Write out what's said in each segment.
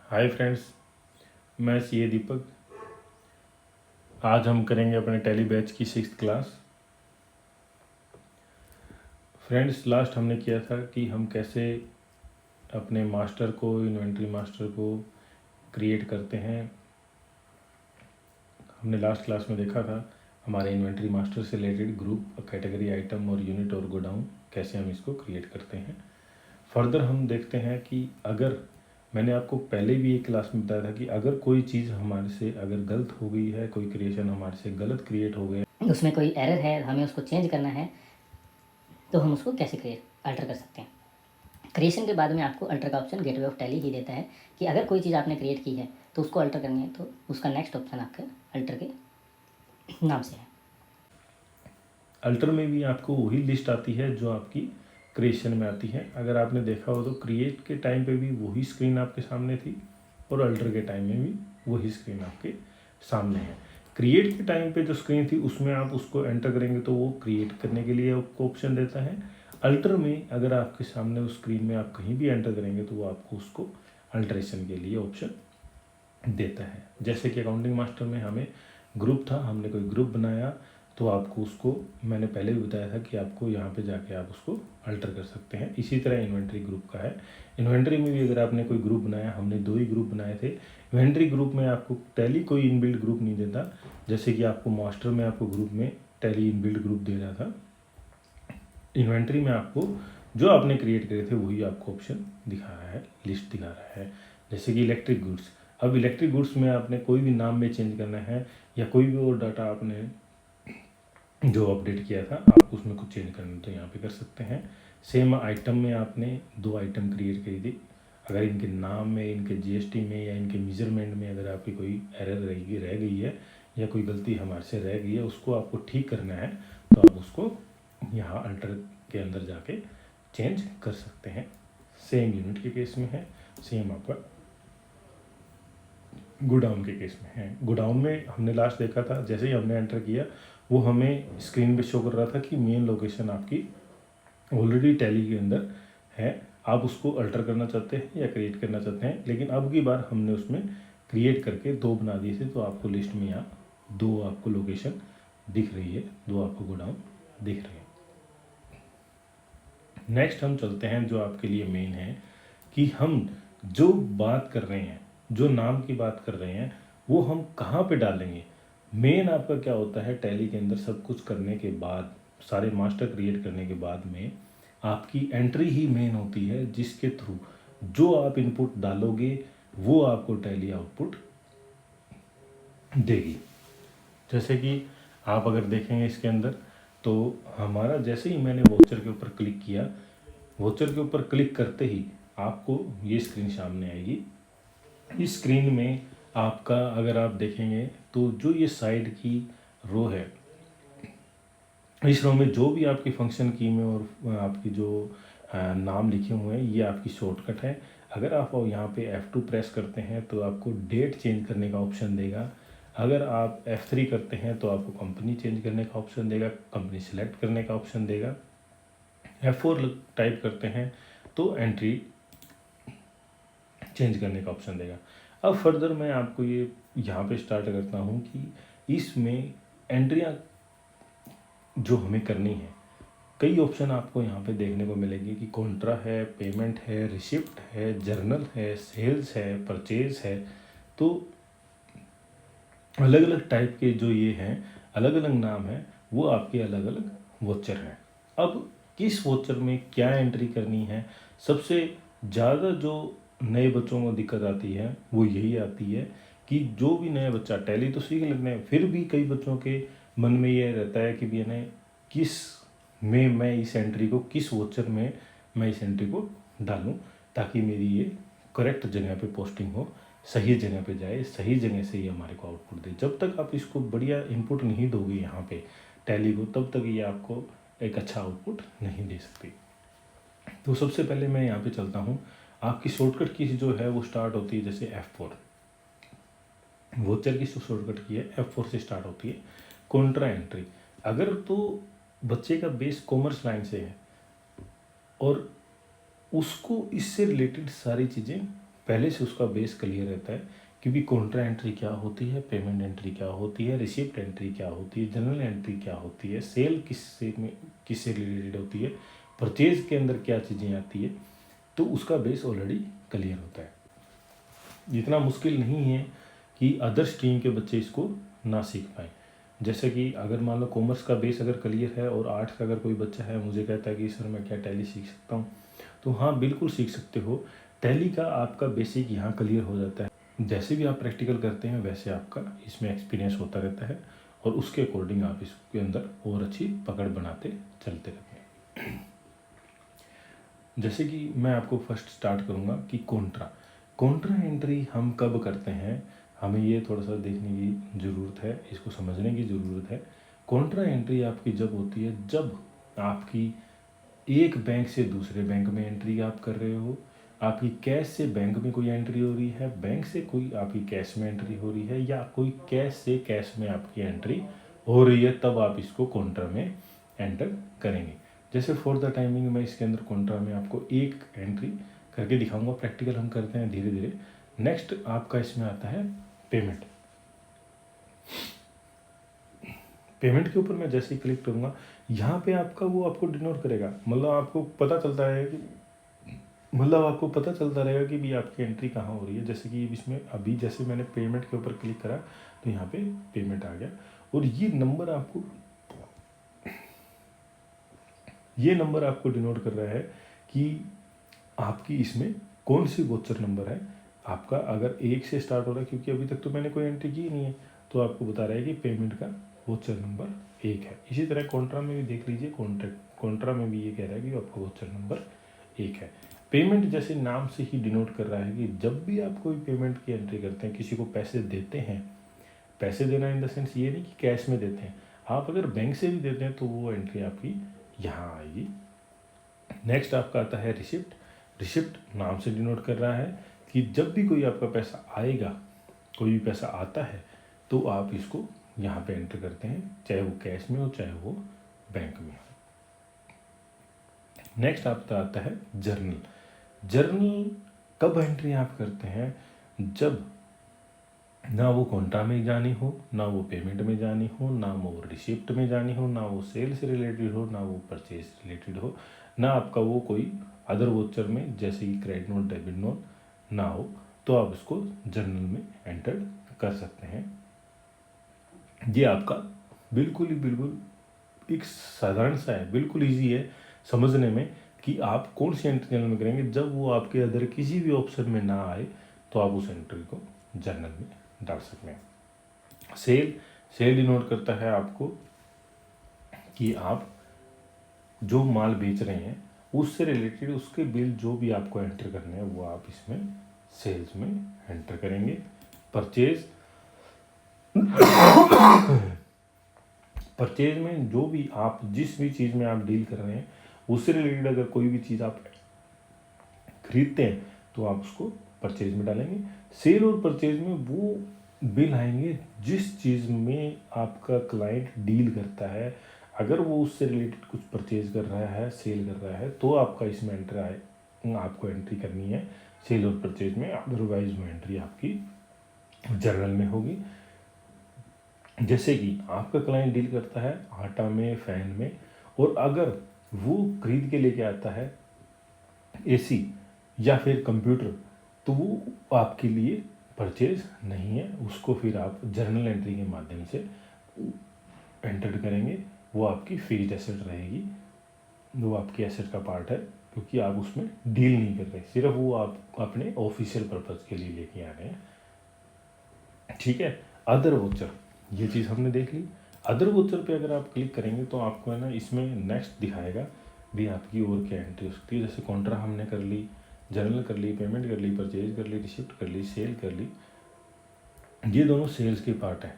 Hi friends, मैं CA दीपक। आज हम करेंगे अपने टैली बैच की 6th क्लास। फ्रेंड्स, लास्ट हमने किया था कि हम कैसे अपने मास्टर को, इन्वेंट्री मास्टर को क्रिएट करते हैं। हमने लास्ट क्लास में देखा था हमारे इन्वेंट्री मास्टर से रिलेटेड ग्रुप, कैटेगरी, आइटम और यूनिट और गोडाउन कैसे हम इसको क्रिएट करते हैं। फर्दर हम देखते हैं कि अगर मैंने आपको पहले भी एक क्लास में बताया था कि अगर कोई चीज़ हमारे से अगर गलत हो गई है, कोई क्रिएशन हमारे से गलत क्रिएट हो गया, उसमें कोई एरर है, हमें उसको चेंज करना है, तो हम उसको कैसे अल्टर कर सकते हैं। क्रिएशन के बाद में आपको अल्टर का ऑप्शन गेटवे ऑफ टैली ही देता है कि अगर कोई चीज़ आपने क्रिएट की है तो उसको अल्टर करनी है, तो उसका नेक्स्ट ऑप्शन आपके अल्टर के नाम से है। अल्टर में भी आपको वही लिस्ट आती है जो आपकी क्रिएशन में आती है। अगर आपने देखा हो तो क्रिएट के टाइम पे भी वही स्क्रीन आपके सामने थी और अल्टर के टाइम में भी वही स्क्रीन आपके सामने है। क्रिएट के टाइम पे जो स्क्रीन थी उसमें आप उसको एंटर करेंगे तो वो क्रिएट करने के लिए आपको ऑप्शन देता है। अल्टर में अगर आपके सामने उस स्क्रीन में आप कहीं भी एंटर करेंगे तो वो आपको उसको अल्ट्रेशन के लिए ऑप्शन देता है। जैसे कि अकाउंटिंग मास्टर में हमें ग्रुप था, हमने कोई ग्रुप बनाया तो आपको उसको, मैंने पहले भी बताया था कि आपको यहाँ पे जाके आप उसको अल्टर कर सकते हैं। इसी तरह इन्वेंट्री ग्रुप का है। इन्वेंट्री में भी अगर आपने कोई ग्रुप बनाया, हमने 2 ही ग्रुप बनाए थे। इन्वेंट्री ग्रुप में आपको टैली कोई इनबिल्ट ग्रुप नहीं देता, जैसे कि आपको मास्टर में आपको ग्रुप में टैली इनबिल्ट ग्रुप दे रहा था। इन्वेंट्री में आपको जो आपने क्रिएट करे थे वही आपको ऑप्शन दिखा रहा है, लिस्ट दिखा रहा है। जैसे कि इलेक्ट्रिक गुड्स, अब इलेक्ट्रिक गुड्स में आपने कोई भी नाम में चेंज करना है या कोई भी और डाटा आपने जो अपडेट किया था आप उसमें कुछ चेंज करना तो यहाँ पे कर सकते हैं। सेम आइटम में आपने 2 आइटम क्रिएट करी थी, अगर इनके नाम में, इनके जीएसटी में या इनके मेजरमेंट में अगर आपकी कोई एरर रह गई है या कोई गलती हमारे से रह गई है, उसको आपको ठीक करना है तो आप उसको यहाँ अल्टर के अंदर जाके चेंज कर सकते हैं। सेम यूनिट के केस में है, सेम आपका गोडाउन के केस में है। गोडाउन में हमने लास्ट देखा था, जैसे ही हमने एंटर किया वो हमें स्क्रीन पे शो कर रहा था कि मेन लोकेशन आपकी ऑलरेडी टैली के अंदर है, आप उसको अल्टर करना चाहते हैं या क्रिएट करना चाहते हैं। लेकिन अब की बार हमने उसमें क्रिएट करके 2 बना दिए थे, तो आपको लिस्ट में यहाँ 2 आपको लोकेशन दिख रही है, 2 आपको गोडाउन दिख रहे हैं। नेक्स्ट हम चलते हैं जो आपके लिए मेन है कि हम जो बात कर रहे हैं, जो नाम की बात कर रहे हैं, वो हम कहाँ पे डालेंगे। मेन आपका क्या होता है, टैली के अंदर सब कुछ करने के बाद, सारे मास्टर क्रिएट करने के बाद में आपकी एंट्री ही मेन होती है, जिसके थ्रू जो आप इनपुट डालोगे वो आपको टैली आउटपुट देगी। जैसे कि आप अगर देखेंगे इसके अंदर तो हमारा, जैसे ही मैंने वोचर के ऊपर क्लिक किया, वोचर के ऊपर क्लिक करते ही आपको ये स्क्रीन सामने आएगी। इस स्क्रीन में आपका, अगर आप देखेंगे तो जो ये साइड की रो है, इस रो में जो भी आपकी फंक्शन की में और आपकी जो नाम लिखे हुए हैं ये आपकी शॉर्टकट है। अगर आप यहाँ पे F2 प्रेस करते हैं तो आपको डेट चेंज करने का ऑप्शन देगा। अगर आप F3 करते हैं तो आपको कंपनी चेंज करने का ऑप्शन देगा, कंपनी सेलेक्ट करने का ऑप्शन देगा। F4 टाइप करते हैं तो एंट्री चेंज करने का ऑप्शन देगा। अब फर्दर मैं आपको ये यहाँ पे स्टार्ट करता हूँ कि इसमें एंट्रियाँ जो हमें करनी है, कई ऑप्शन आपको यहाँ पे देखने को मिलेंगे कि कॉन्ट्रा है, पेमेंट है, रिसिप्ट है, जर्नल है, सेल्स है, परचेज है। तो अलग अलग टाइप के जो ये हैं, अलग अलग नाम हैं, वो आपके अलग अलग वोचर हैं। अब किस वोचर में क्या एंट्री करनी है, सबसे ज़्यादा जो नए बच्चों को दिक्कत आती है वो यही आती है कि जो भी नया बच्चा, टैली तो सीख लेते हैं, फिर भी कई बच्चों के मन में ये रहता है कि मैंने किस में मैं इस एंट्री को, किस वोचर में मैं इस एंट्री को डालूं ताकि मेरी ये करेक्ट जगह पे पोस्टिंग हो, सही जगह पे जाए, सही जगह से ये हमारे को आउटपुट दे। जब तक आप इसको बढ़िया इनपुट नहीं दोगे यहाँ पे टैली को, तब तक ये आपको एक अच्छा आउटपुट नहीं दे सकती। तो सबसे पहले मैं यहाँ पे चलता हूँ। आपकी शॉर्टकट की जो है वो स्टार्ट होती है जैसे F4, वोचर की शॉर्टकट की है F4 से स्टार्ट होती है। कॉन्ट्रा एंट्री, अगर तो बच्चे का बेस कॉमर्स लाइन से है और उसको इससे रिलेटेड सारी चीज़ें पहले से उसका बेस क्लियर रहता है कि भी कॉन्ट्रा एंट्री क्या होती है, पेमेंट एंट्री क्या होती है, रिसिप्ट एंट्री क्या होती है, जनरल एंट्री क्या होती है, सेल किससे रिलेटेड होती है, परचेज के अंदर क्या चीज़ें आती है, तो उसका बेस ऑलरेडी क्लियर होता है। इतना मुश्किल नहीं है कि अदर स्ट्रीम के बच्चे इसको ना सीख पाएँ। जैसे कि अगर मान लो कॉमर्स का बेस अगर क्लियर है और आर्ट्स का अगर कोई बच्चा है मुझे कहता है कि सर मैं क्या टैली सीख सकता हूँ, तो हाँ बिल्कुल सीख सकते हो। टैली का आपका बेसिक यहाँ क्लियर हो जाता है, जैसे भी आप प्रैक्टिकल करते हैं वैसे आपका इसमें एक्सपीरियंस होता रहता है और उसके अकॉर्डिंग आप इसके अंदर और अच्छी पकड़ बनाते चलते रहते हैं। जैसे कि मैं आपको फर्स्ट स्टार्ट करूँगा कि कॉन्ट्रा एंट्री हम कब करते हैं, हमें ये थोड़ा सा देखने की ज़रूरत है, इसको समझने की ज़रूरत है। कॉन्ट्रा एंट्री आपकी जब होती है जब आपकी एक बैंक से दूसरे बैंक में एंट्री आप कर रहे हो, आपकी कैश से बैंक में कोई एंट्री हो रही है, बैंक से कोई आपकी कैश में एंट्री हो रही है, या कोई कैश से कैश में आपकी एंट्री हो रही है, तब आप इसको कॉन्ट्रा में एंटर करेंगे। जैसे फॉर द टाइमिंग मैं इसके अंदर कॉन्ट्रा में आपको एक एंट्री करके दिखाऊंगा, प्रैक्टिकल हम करते हैं धीरे धीरे। नेक्स्ट आपका इसमें आता है पेमेंट। पेमेंट के ऊपर मैं जैसे ही क्लिक करूँगा यहाँ पे आपका वो आपको डिनोट करेगा, मतलब आपको पता चलता है कि आपको पता चलता रहेगा कि भी आपकी एंट्री कहाँ हो रही है। जैसे कि इसमें अभी जैसे मैंने पेमेंट के ऊपर क्लिक करा तो यहाँ पे पेमेंट आ गया और ये नंबर आपको डिनोट कर रहा है कि आपकी इसमें कौन सी वोचर नंबर है आपका। अगर 1 से स्टार्ट हो रहा है, क्योंकि अभी तक तो मैंने कोई एंट्री की नहीं है, तो आपको बता रहा है कि पेमेंट का वोचर नंबर 1 है। इसी तरह कॉन्ट्रा में भी देख लीजिए, कॉन्ट्रा में भी ये कह रहा है कि आपका वोचर नंबर 1 है। पेमेंट जैसे नाम से ही डिनोट कर रहा है कि जब भी आप कोई पेमेंट की एंट्री करते हैं, किसी को पैसे देते हैं, पैसे देना इन द सेंस ये नहीं कि कैश में देते हैं, आप अगर बैंक से भी देते हैं तो वो एंट्री आपकी यहाँ आएगी। नेक्स्ट आपका आता है रिसिप्ट। रिसिप्ट नाम से डिनोट कर रहा है कि जब भी कोई आपका पैसा आएगा, कोई भी पैसा आता है, तो आप इसको यहाँ पे एंटर करते हैं, चाहे वो कैश में हो चाहे वो बैंक में हो। नेक्स्ट आपका आता है जर्नल। जर्नल कब एंट्री आप करते हैं, जब ना वो कॉन्ट्रा में जानी हो, ना वो पेमेंट में जानी हो, ना वो रिसिप्ट में जानी हो, ना वो सेल से रिलेटेड हो, ना वो परचेज रिलेटेड हो, ना आपका वो कोई अदर वोचर में जैसे कि क्रेडिट नोट डेबिट नोट ना हो, तो आप उसको जर्नल में एंटर कर सकते हैं। ये आपका बिल्कुल एक साधारण सा है, बिल्कुल ईजी है समझने में कि आप कौन सी एंट्री जर्नल में करेंगे। जब वो आपके अदर किसी भी ऑप्शन में ना आए तो आप उस एंट्री को जर्नल में डाल सकते हैं। सेल डिनोट करता है आपको कि आप जो माल बेच रहे हैं उससे रिलेटेड उसके बिल जो भी आपको एंटर करने हैं वो आप इसमें सेल्स में एंटर करेंगे। परचेज में जो भी आप जिस भी चीज़ में आप डील कर रहे हैं उससे रिलेटेड अगर कोई भी चीज़ आप खरीदते हैं तो आप उसको परचेज में डालेंगे। सेल और परचेज में वो बिल आएंगे जिस चीज़ में आपका क्लाइंट डील करता है। अगर वो उससे रिलेटेड कुछ परचेज कर रहा है, सेल कर रहा है, तो आपका इसमें आपको एंट्री करनी है सेल और परचेज में, अदरवाइज वो एंट्री आपकी जर्नल में होगी। जैसे कि आपका क्लाइंट डील करता है आटा में, फैन में, और अगर वो खरीद के लेके आता है एसी या फिर कंप्यूटर, तो वो आपके लिए परचेज नहीं है, उसको फिर आप जर्नल एंट्री के माध्यम से एंटर करेंगे। वो आपकी फिक्स्ड एसेट रहेगी, वो आपकी एसेट का पार्ट है, क्योंकि आप उसमें डील नहीं कर रहे, सिर्फ वो आप अपने ऑफिशियल पर्पज़ के लिए लेके आ रहे हैं। ठीक है। अदर वोचर, ये चीज़ हमने देख ली। अदर वोचर पे अगर आप क्लिक करेंगे तो आपको है ना इसमें नेक्स्ट दिखाएगा भी आपकी और क्या एंट्री हो सकती है। जैसे कॉन्ट्रा हमने कर ली, जर्नल कर ली, पेमेंट कर ली, परचेज कर ली, रिसिप्ट कर ली, सेल कर ली। ये दोनों सेल्स के पार्ट है।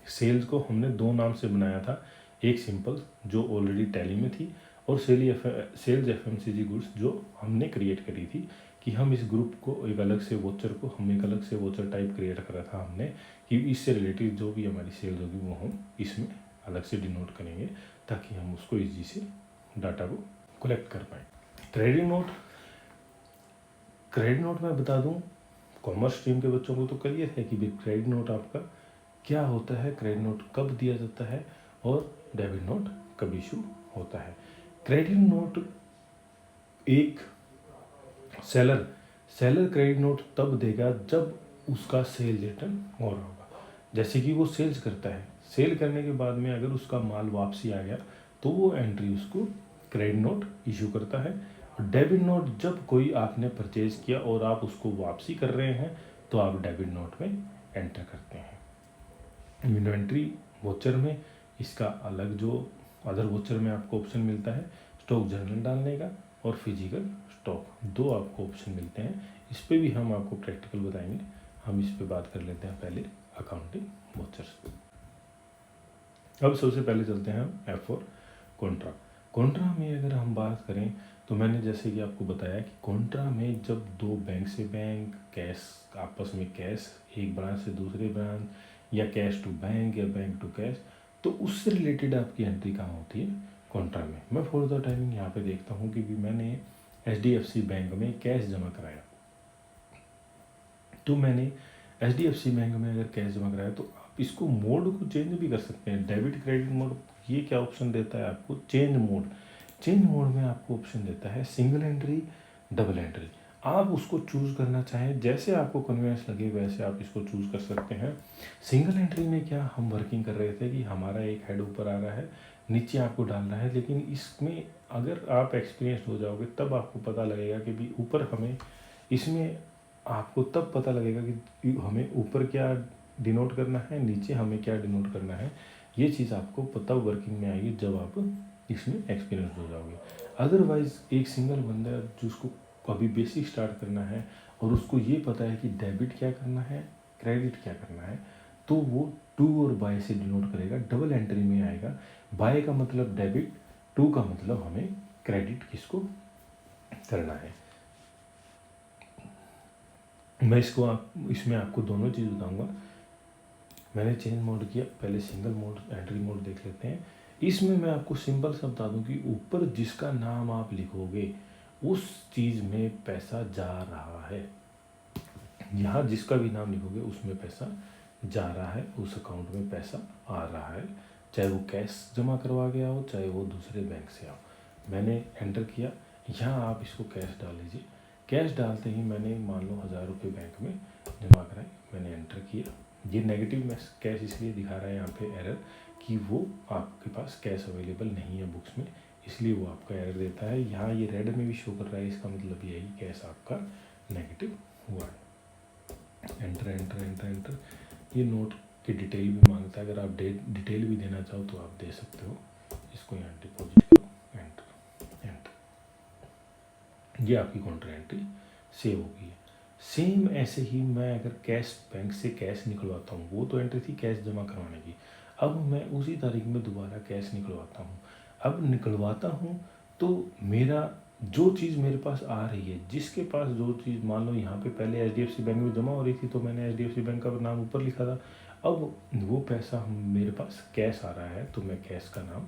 सेल्स को हमने 2 नाम से बनाया था, एक सिंपल जो ऑलरेडी टैली में थी, और सेल्स FMCG गुड्स जो हमने क्रिएट करी थी कि हम इस ग्रुप को एक अलग से वोचर टाइप क्रिएट करा था हमने कि इससे रिलेटेड जो भी हमारी सेल्स होगी वो हम इसमें अलग से डिनोट करेंगे ताकि हम उसको ईजी से डाटा को कलेक्ट कर पाएँ। क्रेडिट नोट मैं बता दूं कॉमर्स स्ट्रीम के बच्चों को तो क्लियर है कि भाई क्रेडिट नोट आपका क्या होता है, क्रेडिट नोट कब दिया जाता है और डेबिट नोट कब इशू होता है। क्रेडिट नोट एक सेलर क्रेडिट नोट तब देगा जब उसका सेल रिटर्न हो रहा होगा। जैसे कि वो सेल्स करता है, सेल करने के बाद में अगर उसका माल वापसी आ गया तो वो एंट्री उसको क्रेडिट नोट इशू करता है। और डेबिट नोट जब कोई आपने परचेज किया और आप उसको वापसी कर रहे हैं तो आप डेबिट नोट में एंटर करते हैं। इन्वेंट्री वोचर में इसका अलग जो अदर वोचर में आपको ऑप्शन मिलता है स्टॉक जनरल डालने का और फिजिकल स्टॉक, दो आपको ऑप्शन मिलते हैं। इस पे भी हम आपको प्रैक्टिकल बताएंगे। हम इस पे बात कर लेते हैं पहले अकाउंटिंग वोचर्स। अब सबसे पहले चलते हैं हम F4 कॉन्ट्रा। कॉन्ट्रा में अगर हम बात करें तो मैंने जैसे कि आपको बताया कि कॉन्ट्रा में जब दो बैंक से बैंक कैश आपस में कैश एक ब्रांच से दूसरे ब्रांच या कैश टू बैंक या बैंक टू कैश, तो उससे रिलेटेड आपकी एंट्री कहाँ होती है कॉन्ट्रा में। मैं फॉर द टाइमिंग यहाँ पे देखता हूँ कि भी मैंने HDFC बैंक में कैश जमा कराया, तो मैंने HDFC बैंक में अगर कैश जमा कराया तो आप इसको मोड को चेंज भी कर सकते हैं। डेबिट क्रेडिट मोड ये क्या ऑप्शन देता है आपको, चेंज मोड। चेंज मोड में आपको ऑप्शन देता है सिंगल एंट्री डबल एंट्री। आप उसको चूज़ करना चाहें, जैसे आपको कन्वीनियंस लगे वैसे आप इसको चूज़ कर सकते हैं। सिंगल एंट्री में क्या हम वर्किंग कर रहे थे कि हमारा एक हेड ऊपर आ रहा है, नीचे आपको डालना है, लेकिन इसमें अगर आप एक्सपीरियंस हो जाओगे तब आपको पता लगेगा कि भी ऊपर हमें इसमें आपको तब पता लगेगा कि हमें ऊपर क्या डिनोट करना है, नीचे हमें क्या डिनोट करना है। ये चीज़ आपको पता वर्किंग में आएगी जब आप इसमें एक्सपीरियंस हो जाओगे। अदरवाइज़ एक सिंगल बंदा जिसको अभी बेसिक स्टार्ट करना है और उसको ये पता है कि डेबिट क्या करना है क्रेडिट क्या करना है, तो वो टू और बाय से डिनोट करेगा, डबल एंट्री में आएगा। बाय का मतलब डेबिट, टू का मतलब हमें क्रेडिट किसको करना है। मैं इसमें आपको दोनों चीज़ बताऊंगा। मैंने चेंज मोड किया, पहले सिंगल मोड एंट्री मोड देख लेते हैं। इसमें मैं आपको सिंपल सा बता दूं कि ऊपर जिसका नाम आप लिखोगे उस चीज़ में पैसा जा रहा है। यहाँ जिसका भी नाम लिखोगे उसमें पैसा जा रहा है, उस अकाउंट में पैसा आ रहा है, चाहे वो कैश जमा करवा गया हो चाहे वो दूसरे बैंक से आओ। मैंने एंटर किया, यहाँ आप इसको कैश डाल लीजिए। कैश डालते ही मैंने मान लो 1000 रुपये बैंक में जमा कराए, मैंने एंटर किया। ये नेगेटिव में कैश इसलिए दिखा रहा है यहाँ पे एरर कि वो आपके पास कैश अवेलेबल नहीं है बुक्स में, इसलिए वो आपका एरर देता है। यहाँ ये रेड में भी शो कर रहा है, इसका मतलब ये है कि कैश आपका नेगेटिव हुआ है। Enter enter enter enter. ये नोट की डिटेल भी मांगता है, अगर आप डिटेल भी देना चाहो तो आप दे सकते हो। इसको यहाँ डिपॉजिट करो, एंटर एंटर। ये आपकी काउंटर एंट्री सेव हो गई है। सेम ऐसे ही मैं अगर कैश बैंक से कैश निकलवाता हूँ, वो तो एंट्री थी कैश जमा करवाने की, अब मैं उसी तारीख में दोबारा कैश निकलवाता हूँ। अब निकलवाता हूँ तो मेरा जो चीज़ मेरे पास आ रही है, जिसके पास जो चीज़, मान लो यहाँ पे पहले HDFC बैंक में जमा हो रही थी तो मैंने HDFC बैंक का नाम ऊपर लिखा था। अब वो पैसा मेरे पास कैश आ रहा है तो मैं कैश का नाम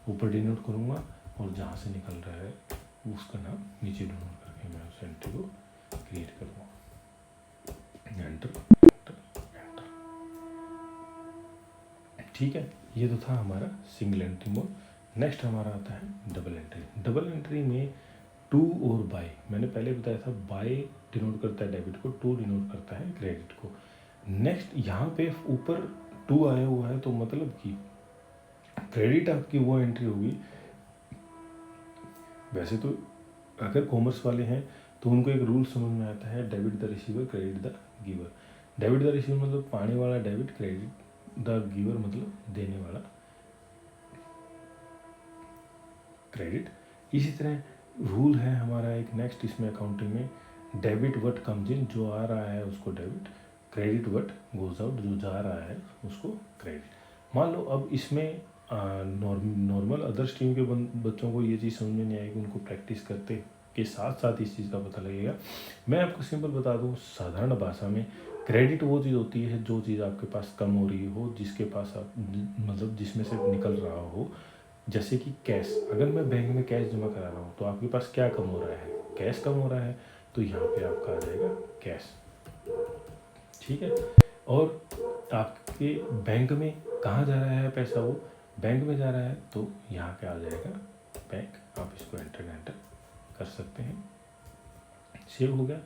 ऊपर डिनोट करूँगा और जहाँ से निकल रहा है उसका नाम नीचे डिनोट करके मैं उस एंट्री को क्रिएट करूँगा। Enter enter enter. ठीक है, ये तो था हमारा सिंगल एंट्री मोड। नेक्स्ट हमारा आता है डबल एंट्री। डबल एंट्री में टू और बाय, मैंने पहले बताया था बाय डिनोट करता है डेबिट को, टू डिनोट करता है क्रेडिट को। नेक्स्ट यहाँ पे ऊपर टू आया हुआ है तो मतलब कि क्रेडिट आपकी वो एंट्री होगी। वैसे तो अगर कॉमर्स वाले हैं तो उनको एक रूल समझ में आता है, debit the receiver credit the giver. Debit the receiver मतलब पाने वाला डेबिट, क्रेडिट द गिवर मतलब देने वाला क्रेडिट। इसी तरह रूल है हमारा एक नेक्स्ट इसमें अकाउंटिंग में, डेबिट वट कम्स इन, जो आ रहा है उसको debit, credit what goes out, जो जा रहा है उसको क्रेडिट। मान लो अब इसमें नॉर्मल अदर स्ट्रीम के बच्चों को ये चीज़ समझ में नहीं आएगी, उनको प्रैक्टिस करते के साथ साथ इस चीज़ का पता लगेगा। मैं आपको सिंपल बता दूं साधारण भाषा में, क्रेडिट वो चीज़ होती है जो चीज़ आपके पास कम हो रही हो, जिसके पास आप मतलब जिसमें से निकल रहा हो। जैसे कि कैश, अगर मैं बैंक में कैश जमा करा रहा हूँ तो आपके पास क्या कम हो रहा है, कैश कम हो रहा है, तो यहाँ पे आपका आ जाएगा कैश। ठीक है। और आपके बैंक में कहाँ जा रहा है पैसा, वो बैंक में जा रहा है तो यहाँ पे आ जाएगा बैंक, आप इसको एंटर कर सकते हैं। सेव हो गया।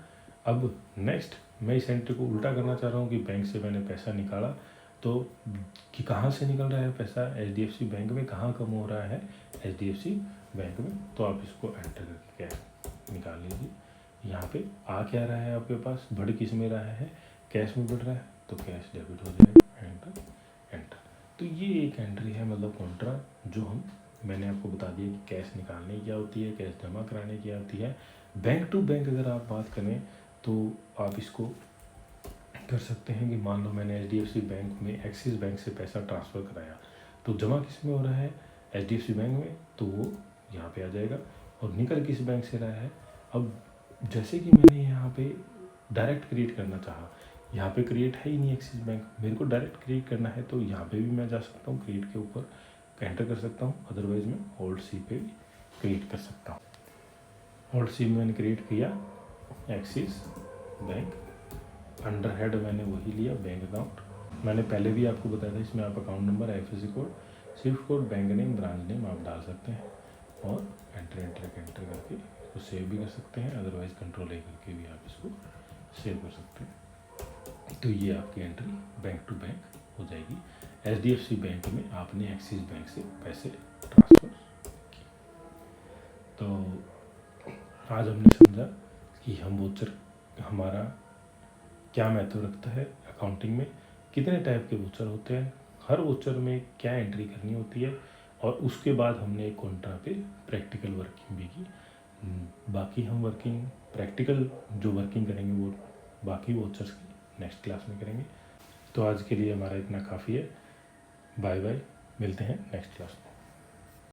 अब नेक्स्ट मैं इस एंट्री को उल्टा करना चाह रहा हूँ कि बैंक से मैंने पैसा निकाला तो कि कहाँ से निकल रहा है पैसा, HDFC बैंक में कहाँ कम हो रहा है, HDFC बैंक में, तो आप इसको एंटर करके निकाल लीजिए। यहाँ पे आ क्या रहा है आपके पास, बढ़ किस में रहा है, कैश में बढ़ रहा है तो कैश डेबिट हो जाएगा, एंटर। तो ये एक एंट्री है, मतलब कॉन्ट्रा, जो मैंने आपको बता दिया कि कैश निकालने की क्या होती है, कैश जमा कराने की क्या होती है। बैंक टू बैंक अगर आप बात करें तो आप इसको कर सकते हैं कि मान लो मैंने HDFC बैंक में एक्सिस बैंक से पैसा ट्रांसफ़र कराया तो जमा किस में हो रहा है, HDFC बैंक में, तो वो यहाँ पे आ जाएगा। और निकल किस बैंक से रहा है, अब जैसे कि मैंने यहाँ पे डायरेक्ट क्रिएट करना चाहा, यहाँ पे क्रिएट है ही नहीं एक्सिस बैंक, मेरे को डायरेक्ट क्रिएट करना है तो यहाँ पे भी मैं जा सकता हूँ, क्रिएट के ऊपर एंटर कर सकता हूँ, अदरवाइज़ मैं होल्ड सी पे भी क्रिएट कर सकता हूँ। होल्ड सी में मैंने क्रिएट किया एक्सिस बैंक, अंडर हेड मैंने वही लिया बैंक अकाउंट। मैंने पहले भी आपको बताया था इसमें आप account number, IFSC code, Swift code, bank name, branch name आप डाल सकते हैं और एंटर करके इसको सेव भी कर सकते हैं, अदरवाइज़ कंट्रोल A करके भी आप इसको सेव कर सकते हैं। तो ये आपकी एंट्री बैंक टू बैंक हो जाएगी। HDFC बैंक में आपने एक्सिस बैंक से पैसे ट्रांसफ़र किए। तो आज हमने समझा कि हम वोचर हमारा क्या महत्व रखता है अकाउंटिंग में, कितने टाइप के वोचर होते हैं, हर वोचर में क्या एंट्री करनी होती है, और उसके बाद हमने एक कॉन्ट्रा पे प्रैक्टिकल वर्किंग भी की। बाकी हम प्रैक्टिकल जो वर्किंग करेंगे वो बाकी वोचर्स की नेक्स्ट क्लास में करेंगे। तो आज के लिए हमारा इतना काफ़ी है। बाय बाय, मिलते हैं नेक्स्ट क्लास में।